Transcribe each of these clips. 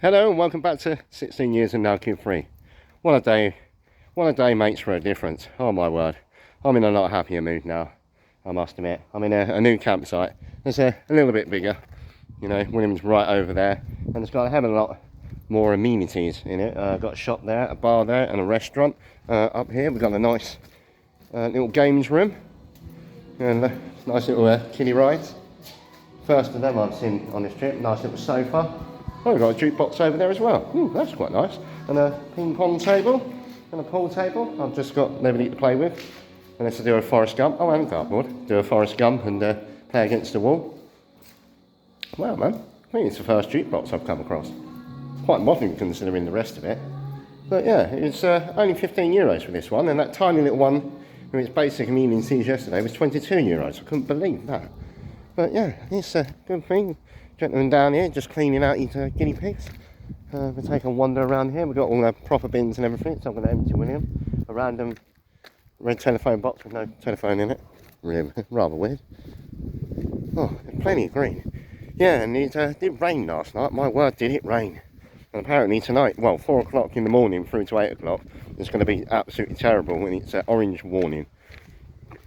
Hello and welcome back to 16 Years and Now Kid Free. What a day makes for a difference. Oh my word. I'm in a lot happier mood now, I must admit. I'm in a new campsite. It's a little bit bigger. You know, William's right over there. And it's got a hell of a lot more amenities in it. Got a shop there, a bar there and a restaurant. Up here we've got a nice little games room. And nice little kiddie rides. First of them I've seen on this trip. Nice little sofa. Oh, we've got a jukebox over there as well. Ooh, that's quite nice. And a ping pong table and a pool table. I've just got nobody to play with. Unless I do a Forrest Gump. Oh, and a dartboard. Do a Forrest Gump and play against the wall. Wow, man. I think it's the first jukebox I've come across. Quite modern considering the rest of it. But yeah, it's only €15 for this one. And that tiny little one with its basic amenities yesterday was €22. I couldn't believe that. But yeah, it's a good thing. Gentleman down here just cleaning out his guinea pigs. We'll take a wander around here. We've got all the proper bins and everything, so I'm going to empty William a random red telephone box with no telephone in it. Really, rather weird. Oh, plenty of green. Yeah, and it did rain last night. My word, did it rain. And apparently tonight, well, 4 o'clock in the morning through to 8 o'clock, it's going to be absolutely terrible, and it's an orange warning,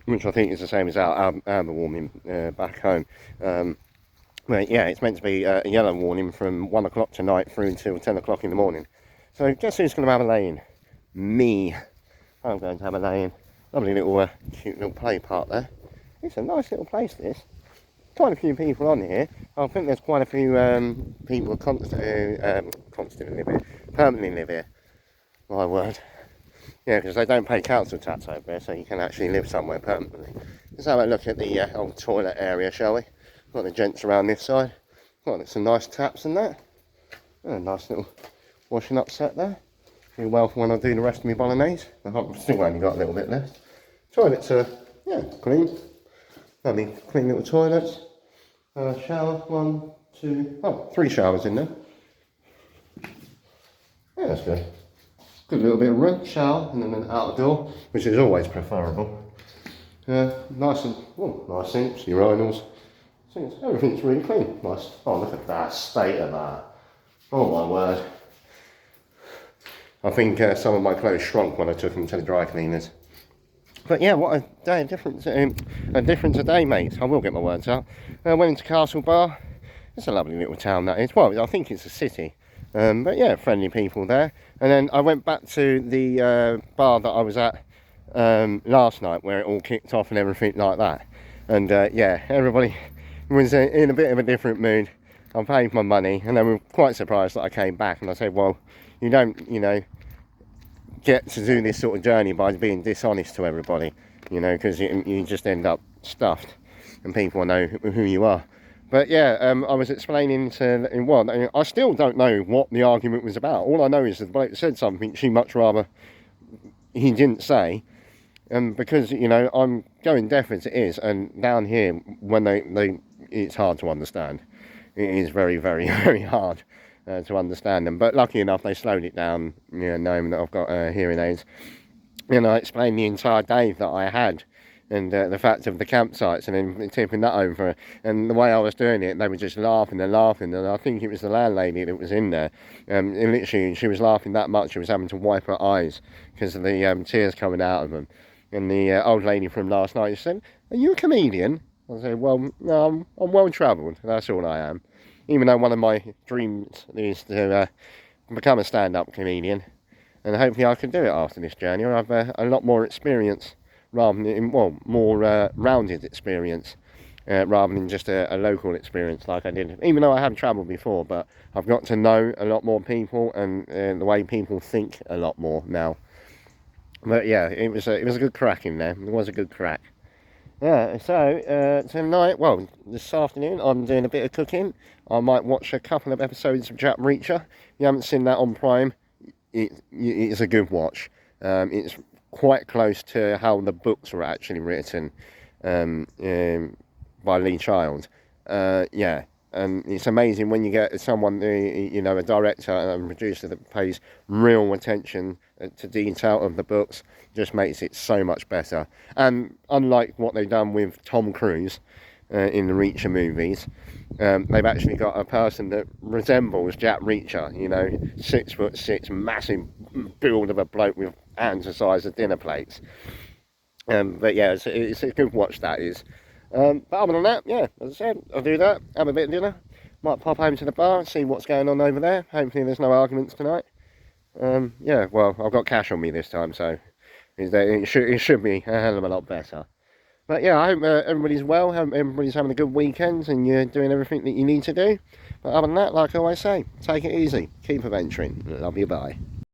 which I think is the same as our amber warning back home. Well, yeah, it's meant to be a yellow warning from 1 o'clock tonight through until 10 o'clock in the morning. So guess who's going to have a lay-in? Me. I'm going to have a lay-in. Lovely little cute little play park there. It's a nice little place, this. Quite a few people on here. I think there's quite a few people constantly live here, permanently live here. My word. Yeah, because they don't pay council tax over there, so you can actually live somewhere permanently. Let's have a look at the old toilet area, shall we? Got the gents around this side. Got some nice taps and that. And a nice little washing up set there. Do well for when I do the rest of my bolognese. I've still only got a little bit left. Toilets are, yeah, clean. Lovely, clean little toilets. Shower, 1, 2, 3 showers in there. Yeah, that's good. Good little bit of room, shower, and then an out the door, which is always preferable. Nice and, nice sinks, urinals. Everything's really clean. Nice. Oh, look at that state of that. Oh my word. I think some of my clothes shrunk when I took them to the dry cleaners. But yeah, what a day, a difference a day, mate. I will get my words out. Went into Castle Bar. It's a lovely little town that is. Well, I think it's a city. But yeah, friendly people there. And then I went back to the bar that I was at last night, where it all kicked off and everything like that. And yeah, everybody was in a bit of a different mood. I paid my money and they were quite surprised that I came back, and I said, well, you don't, you know, get to do this sort of journey by being dishonest to everybody, you know, because you just end up stuffed and people know who you are. But yeah, I was explaining to, I still don't know what the argument was about. All I know is that the bloke said something she much rather he didn't say. And because, you know, I'm going deaf as it is, and down here, when it's hard to understand. It is very, very, very hard to understand them. But lucky enough, they slowed it down, you know, knowing that I've got hearing aids. And I explained the entire day that I had, and the fact of the campsites, and then tipping that over. And the way I was doing it, they were just laughing and laughing. And I think it was the landlady that was in there. And literally, she was laughing that much, she was having to wipe her eyes because of the tears coming out of them. And the old lady from last night said, "Are you a comedian?" I said, well, no, I'm well travelled, that's all I am. Even though one of my dreams is to become a stand-up comedian. And hopefully I can do it after this journey. I have a lot more experience, rather than, well, more rounded experience, rather than just a local experience like I did. Even though I have travelled before, but I've got to know a lot more people and the way people think a lot more now. But yeah, it was a good crack in there. It was a good crack. Yeah, so tonight, well, this afternoon, I'm doing a bit of cooking. I might watch a couple of episodes of Jack Reacher. If you haven't seen that on Prime, it's a good watch. It's quite close to how the books were actually written by Lee Child. Yeah, and it's amazing when you get someone, you know, a director and a producer that pays real attention to detail of the books, just makes it so much better. And unlike what they've done with Tom Cruise, in the Reacher movies. They've actually got a person that resembles Jack Reacher, you know, 6'6", massive build of a bloke with hands the size of dinner plates. But yeah, it's a good watch, that is. But other than that, yeah, as I said, I'll do that, have a bit of dinner, might pop home to the bar and see what's going on over there. Hopefully there's no arguments tonight. Yeah, well, I've got cash on me this time, so it should be a hell of a lot better. But yeah, I hope everybody's well, hope everybody's having a good weekend and you're doing everything that you need to do. But other than that, like I always say, take it easy, keep adventuring. Love you, bye.